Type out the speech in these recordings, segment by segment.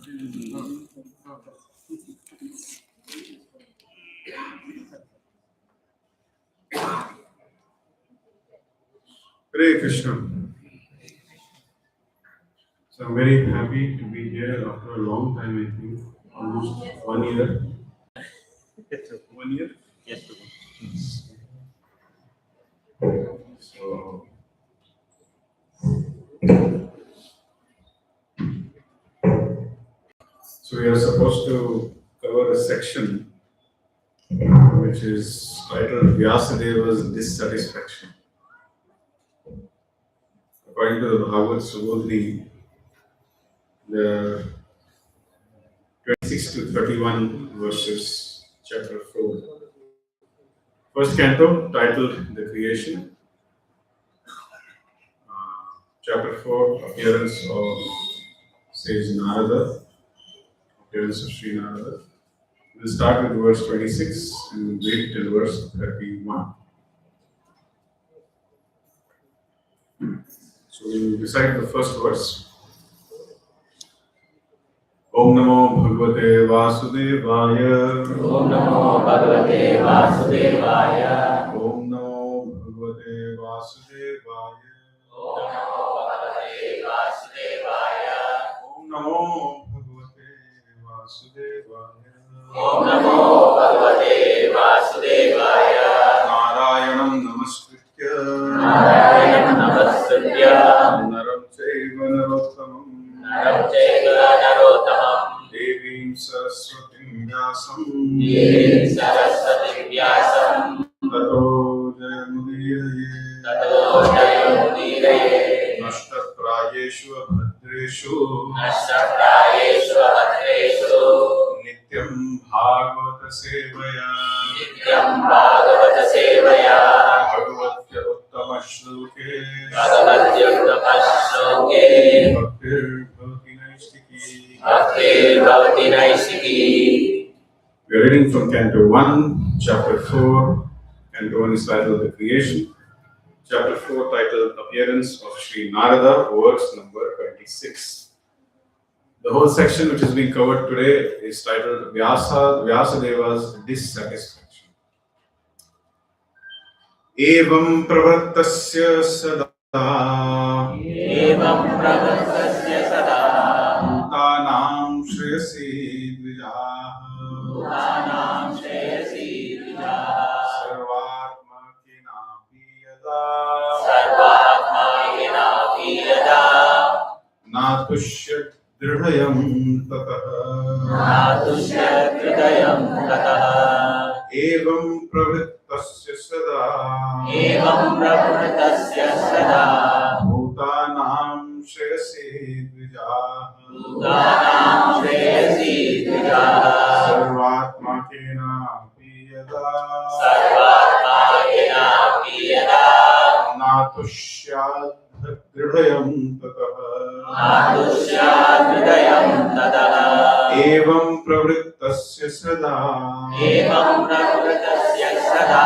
Hare Krishna. So I'm very happy to be here after a long time, I think, almost 1 year. 1 year? Yes. So we are supposed to cover a section which is titled Vyasadeva's Dissatisfaction. According to the Bhagavad Subodhi, the 26 to 31 verses, chapter 4. First canto, titled The Creation. Chapter 4, appearance of sage Narada, appearance of Sri Narada. We'll start with verse 26 and read till verse 31. So we'll recite the first verse. Om Namo Bhagavate Vasudevaya. Om Namo Bhagavate Vasudevaya. Om Namo Bhagavate Vasudevaya. Om Namo Bhagavate Vasudevaya. Om Namo Bhagavate Vasudevaya. Om Namo Bhagavate Vasudevaya. Narayanam Namaskritya. Narayanam Namaskritya. Naram Chaiva Narottamam. Naram Chaiva Narottamam. Devim Saraswatim Vyasam. Devim Saraswatim Vyasam. Tato Jayamudiraye. Tato Jayamudiraye. Nashtaprayeshu Bhadreshu. Nashtaprayeshu Bhadreshu. Nityam Bhagavata Sevaya. Nityam Bhagavata Sevaya. Bhagavatya Uttama Shloke. Bhagavatya Uttama Shloke. Bhaktir Bhavati Naistiki. Bhaktir Bhavati Naistiki. We are reading from Canto 1, Chapter 4. Canto 1 is titled The Creation. Chapter 4 titled Appearance of Sri Narada, verse number 26. The whole section which is being covered today is titled Vyasadeva's Dissatisfaction. Evam pravartasya sada. Evam pravartasya sada. Bhutanam shreyasi dvijaha. Bhutanam shreyasi dvijaha. Sarvatma kinapi yada. Sarvatma kinapi yada. Natushyat dridhayam tataha. Natushyat dridhayam tataha. Evam pravrittasya sada. Evam pravrittasya sada. Bhutanam shreyasi dvijaha. Bhutanam shreyasi dvijaha. Sarvatma kinapi yada. Sarvatma kinapi yada. Natushyat dridhayam tataha. Natushyat dridhayam tataha. Evam pravrittasya sada. Evam pravrittasya sada.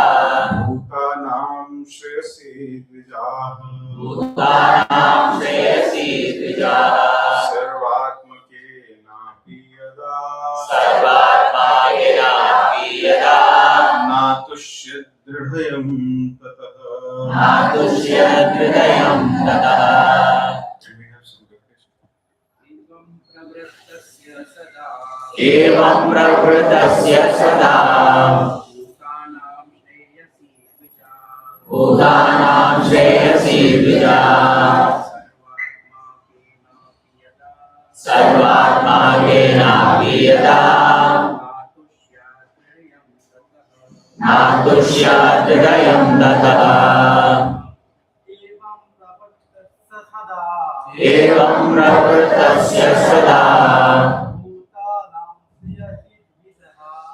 Bhutanam shreyasi dvijaha. Bhutanam shreyasi dvijaha. Sarvatmake napi yada. Sarvatmake napi yada. Natushyat dridhayam tataha. Natushyat dridhayam tataha. Can we have some repetition? Evam pravrittasya sada. Bhutanam shreyasi dvijaha. Sarvatmake napi yada. Natushyat dridhayam tataha. Evam pravrittasya sada.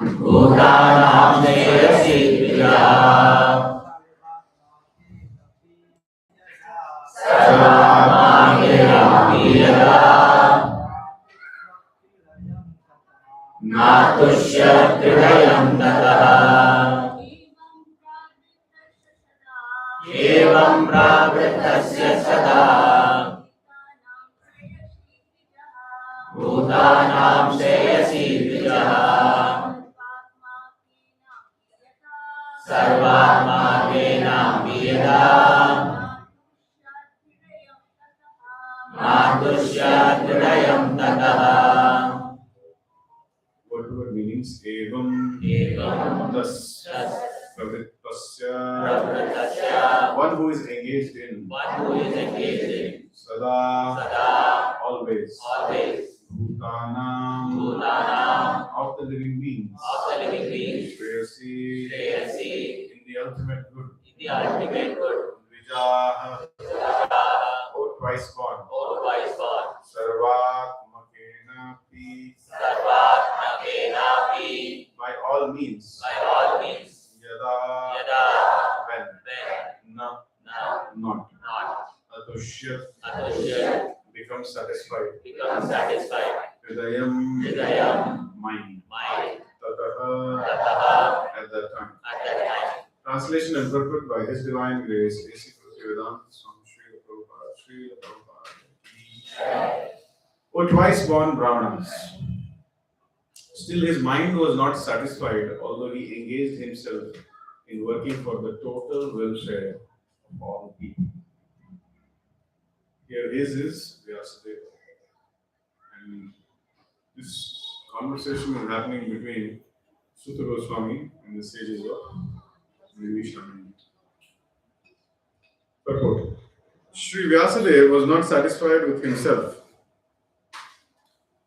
Bhutanam shreyasi dvijaha. Sarvatmake napi yada. Natushyat dridhayam tataha. Evam pravrittasya sada. भूतानां श्रेयसी द्विजः सर्वात्माकेनापि यदा मातुष्याद्हृदयं ततः Whatever meanings evam tas pravrittasya, one who is engaged in sada, always bhutanam, of the living beings, shreyasi, in the ultimate good, vijaha, or twice born, sarvatmakenapi, by all means, yada, when, na, not, atushyat, becomes satisfied, hridayam, mind, tataha, at that time. Translation and purport by His Divine Grace, A.C. Vedanta Swami Srila Prabhupada. O twice born Brahmanas, still his mind was not satisfied, although he engaged himself in working for the total welfare of all people. Here his is Vyasadeva. And this conversation is happening between Sutta Goswami and the sages of Vivishamani. Purport. Sri Vyasadeva was not satisfied with himself.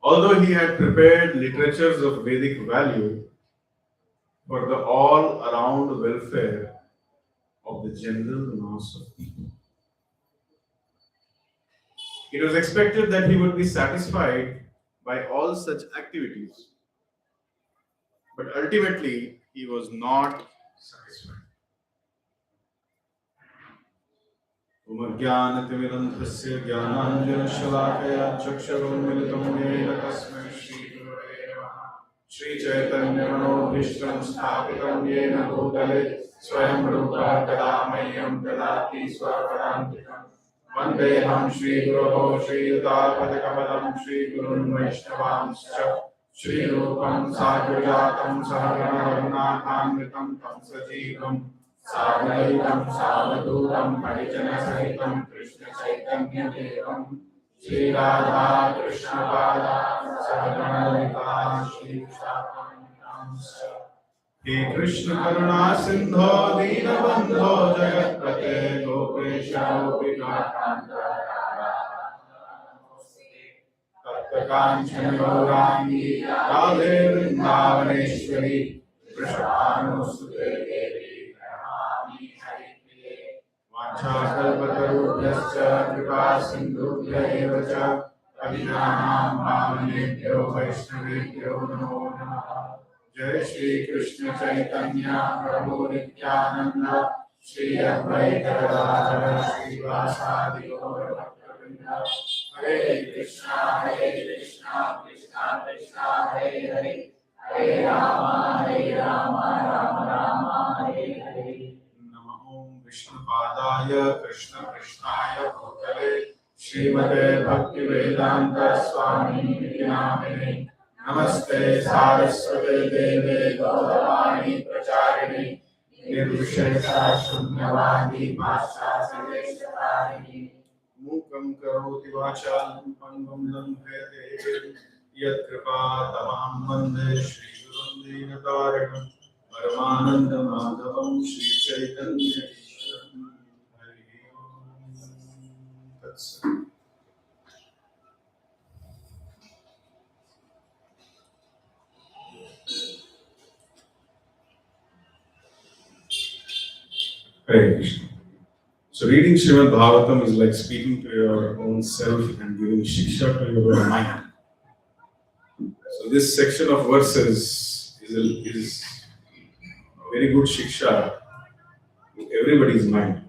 Although he had prepared literatures of Vedic value for the all-around welfare of the general mass of people, it was expected that he would be satisfied by all such activities. But ultimately, he was not satisfied. उमज्ञानतिमिरन्धस्य ज्ञानाञ्जनशलाकया चक्षुरुन्मिलितं येन तस्मै श्रीगुरवे नमः। श्रीचैतन्यमनोभीष्टं स्थापितं येन भूतले स्वयं रूपः कदा मह्यं ददाति स्वपदान्तिकम्। वन्देऽहं श्रीगुरोः श्रीयुतापदकमलं श्रीगुरुन् वैष्णवांश्च श्रीरूपं साग्रजातं सहगणरघुनाथान्वितं तं सजीवम् साद्वैतं सावधूतं परिजनसहितं कृष्णचैतन्यदेवं श्रीराधा कृष्णपादान् सहगणललिता श्रीविशाखान्वितांश्च। हे कृष्ण करुणा सिन्धो दीनबन्धो जगत्पते गोपेश गोपिकान्त तप्तकाञ्चन गौराङ्गी राधे वृन्दावनेश्वरी वृषभानुसुते देवी वाञ्छाकल्पतरुभ्यश्च कृपा सिन्धुभ्य एव च पतितानां पावनेभ्यो वैष्णवेभ्यो नमो नमः। जय श्री कृष्ण चैतन्य प्रभु नित्यानंद श्री अद्वैत गदाधर श्रीवासादि गौर भक्तवृंद। हरे कृष्णा कृष्णा कृष्णा हरे हरे हरे राम राम राम हरे हरे। नमो विष्णुपादाय कृष्ण कृष्णाय भूतले श्रीमते भक्तिवेदांत स्वामी नामिने। नमस्ते सारस्वते देवे गौरवाणी प्रचारिणे निर्विशेषा शून्यवादी भाषासिदेशकारिणी। मूकं करोति वाचालं पङ्गुं लङ्घयते यत्कृपा तमां वन्दे श्रीगुरुं दीनतारिणं परमानन्दमाधवं श्रीचैतन्यईश्वरं। हरिः ओम् तत्सत्। Hare Krishna. So reading Srimad Bhagavatam is like speaking to your own self and giving shiksha to your own mind. So this section of verses is a very good shiksha to everybody's mind.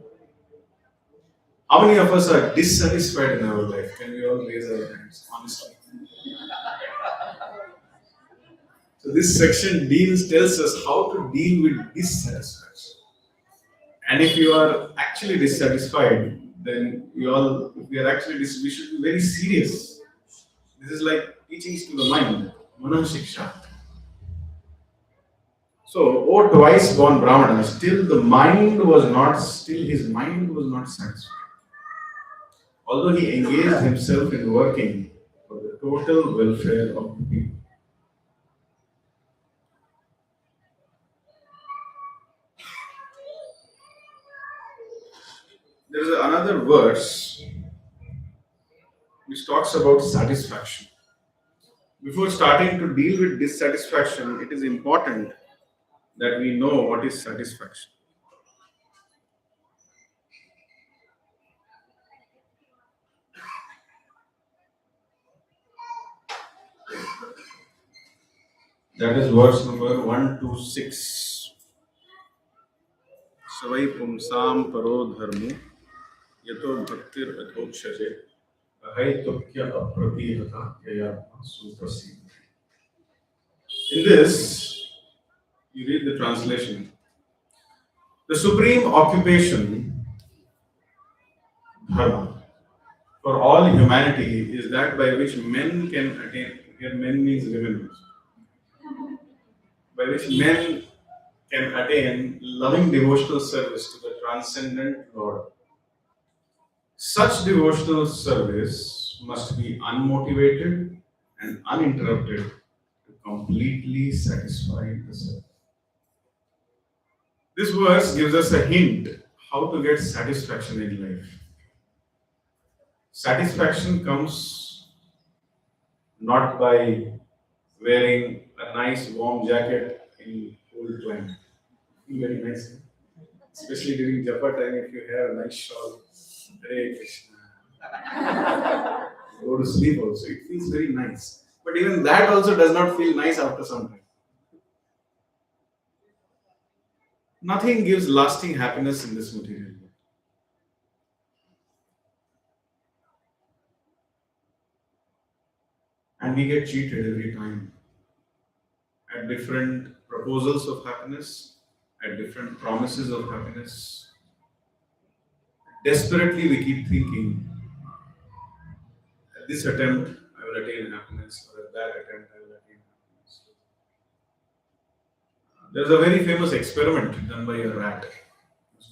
How many of us are dissatisfied in our life? Can we all raise our hands honestly? So this section tells us how to deal with dissatisfaction. And if you are actually dissatisfied, then we should be very serious This is like teachings to the mind, Mana Shiksha. So, O twice born Brahmana, still his mind was not satisfied. Although he engaged himself in working for the total welfare of the people. There is another verse which talks about satisfaction. Before starting to deal with dissatisfaction, it is important that we know what is satisfaction. That is verse number 126. Savai pumsam paro dharmo yato bhaktir adhokshaje ahai tukya apratihata yayatma suprasi. In this, you read the translation. The supreme occupation, dharma, for all humanity is that by which men can attain, here men means women, by which men can attain loving devotional service to the transcendent Lord. Such devotional service must be unmotivated and uninterrupted to completely satisfy the self. This verse gives us a hint how to get satisfaction in life. Satisfaction comes not by wearing a nice warm jacket in cold climate. Very nice. Especially during Japa time, if you have a nice shawl, Hare Krishna. Go to sleep also. It feels very nice. But even that also does not feel nice after some time. Nothing gives lasting happiness in this material world. And we get cheated every time at different proposals of happiness, at different promises of happiness. Desperately, we keep thinking, at this attempt, I will attain happiness, or at that attempt, I will attain happiness. There's a very famous experiment done by a rat,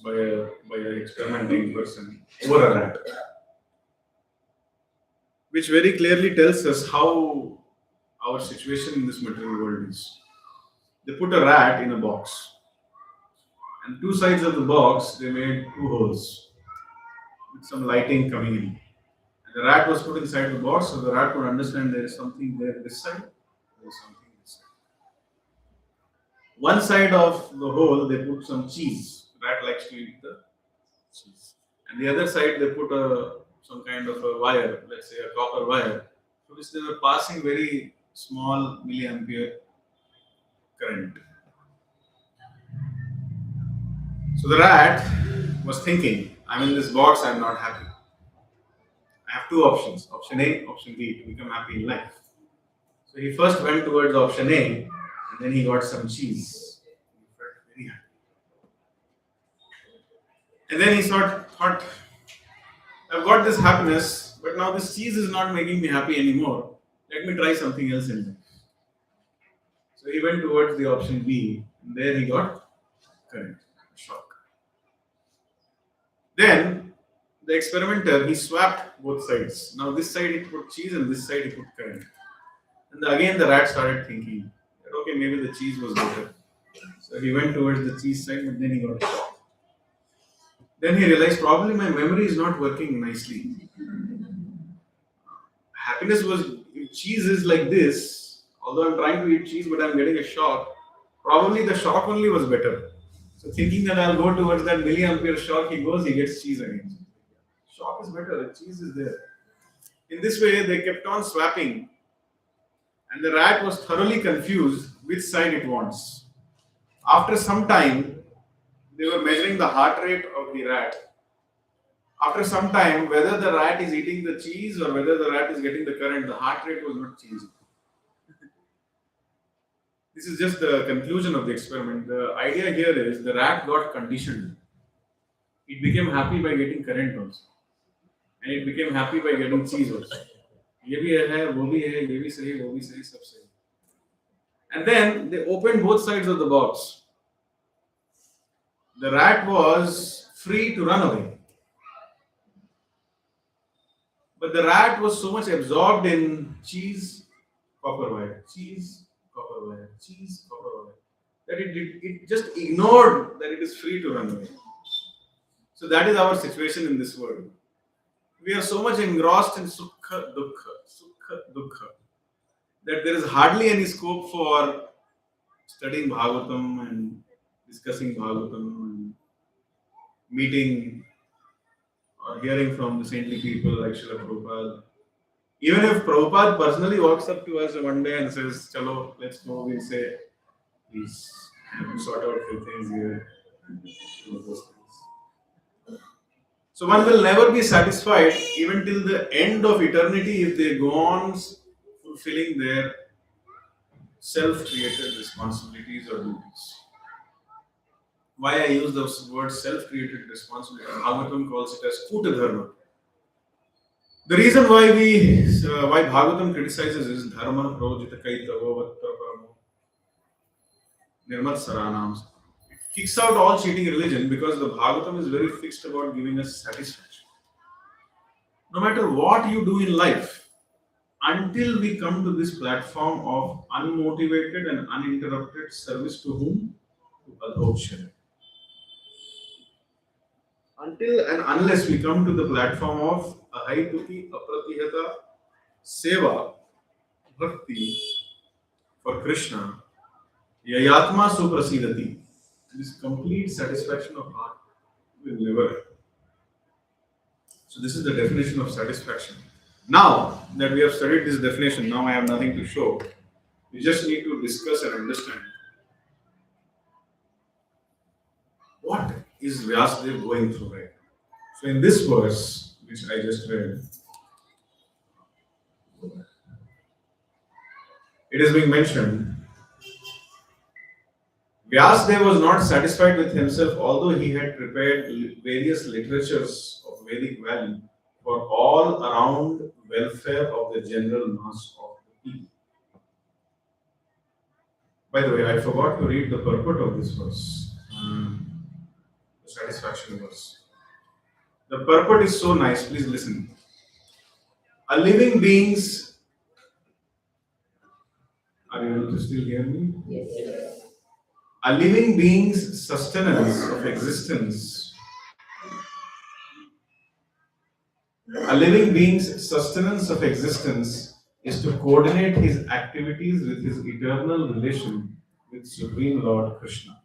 by an experimenting person over a rat, which very clearly tells us how our situation in this material world is. They put a rat in a box, and two sides of the box they made two holes with some lighting coming in. And the rat was put inside the box, so the rat would understand there is something there this side, there is something this side. One side of the hole they put some cheese. Rat likes to eat the cheese. And the other side they put some kind of a wire, let's say a copper wire, through which they were passing very small milliampere current. So the rat was thinking, I'm in this box, I'm not happy. I have two options, option A, option B, to become happy in life. So he first went towards option A, and then he got some cheese. He felt very happy. And then he thought, I've got this happiness, but now this cheese is not making me happy anymore. Let me try something else in life. So he went towards the option B, and there he got current, shock. Then the experimenter, he swapped both sides. Now this side he put cheese and this side he put current. And again the rat started thinking, okay, maybe the cheese was better. So he went towards the cheese side, but then he got a shock. Then he realized probably my memory is not working nicely. Happiness was, if cheese is like this, although I'm trying to eat cheese but I'm getting a shock, probably the shock only was better. So thinking that I'll go towards that milliampere shock, he goes, he gets cheese again. Shock is better, the cheese is there. In this way, they kept on swapping, and the rat was thoroughly confused which side it wants. After some time, they were measuring the heart rate of the rat. After some time, whether the rat is eating the cheese or whether the rat is getting the current, the heart rate was not changing. This is just the conclusion of the experiment. The idea here is the rat got conditioned. It became happy by getting current also. And it became happy by getting cheese also. ये भी है, वो भी है, ये भी सही, वो भी सही, सब सही. And then they opened both sides of the box. The rat was free to run away. But the rat was so much absorbed in cheese, copper wire, cheese, copper wire, cheese, copper wire, that it just ignored that it is free to run away. So that is our situation in this world. We are so much engrossed in sukha, dukkha, that there is hardly any scope for studying Bhagavatam and discussing Bhagavatam and meeting or hearing from the saintly people like Srila Prabhupada. Even if Prabhupada personally walks up to us one day and says, Chalo, let's go, we'll say, please, sort out few things here. So one will never be satisfied even till the end of eternity if they go on fulfilling their self-created responsibilities or duties. Why I use those words self-created responsibility? Bhagavatam calls it as Kuta Dharma. The reason why why Bhagavatam criticizes is Dharma Projita Kaitava Vattarparamo Nirmat Saranam. It kicks out all cheating religion because the Bhagavatam is very fixed about giving us satisfaction. No matter what you do in life, until we come to this platform of unmotivated and uninterrupted service to whom? To Adhokshara. Until and unless we come to the platform of Ahaituki Apratihata Seva Bhakti for Krishna, Yayatma Suprasidati, this complete satisfaction of heart will never happen. So this is the definition of satisfaction. Now that we have studied this definition, now I have nothing to show. We just need to discuss and understand what is Vyasadeva going through right now. So in this verse, which I just read, it is being mentioned, Vyasadeva was not satisfied with himself, although he had prepared various literatures of Vedic value for all around welfare of the general mass of the people. By the way, I forgot to read the purport of this verse, the satisfaction verse. The purport is so nice, please listen. A living being's, are you able to still hear me? Yes. A living being's sustenance of existence. A living being's sustenance of existence is to coordinate his activities with his eternal relation with Supreme Lord Krishna.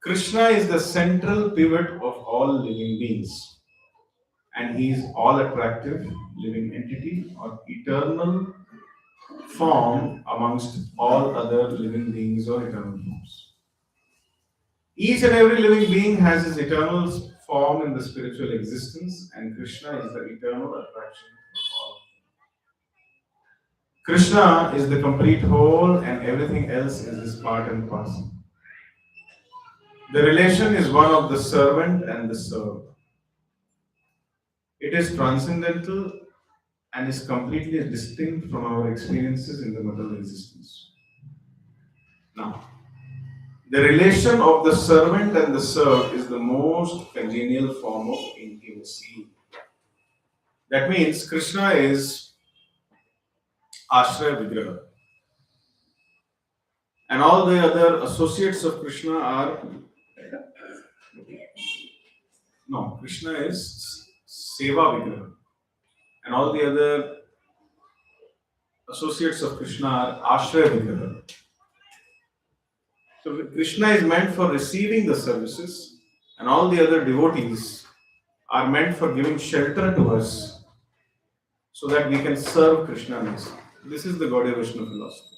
Krishna is the central pivot of all living beings, and he is all attractive living entity or eternal form amongst all other living beings or eternal forms. Each and every living being has his eternal form in the spiritual existence, and Krishna is the eternal attraction of all. Krishna is the complete whole, and everything else is his part and parcel. The relation is one of the servant and the served. It is transcendental and is completely distinct from our experiences in the material existence. Now, the relation of the servant and the served is the most congenial form of intimacy. That means Krishna is Ashraya Vigraha. And all the other associates of Krishna are. No, Krishna is Seva Vigraha. And all the other associates of Krishna are Ashraya Vigraha. So Krishna is meant for receiving the services, and all the other devotees are meant for giving shelter to us so that we can serve Krishna next. This is the Gaudiya Vaishnava philosophy.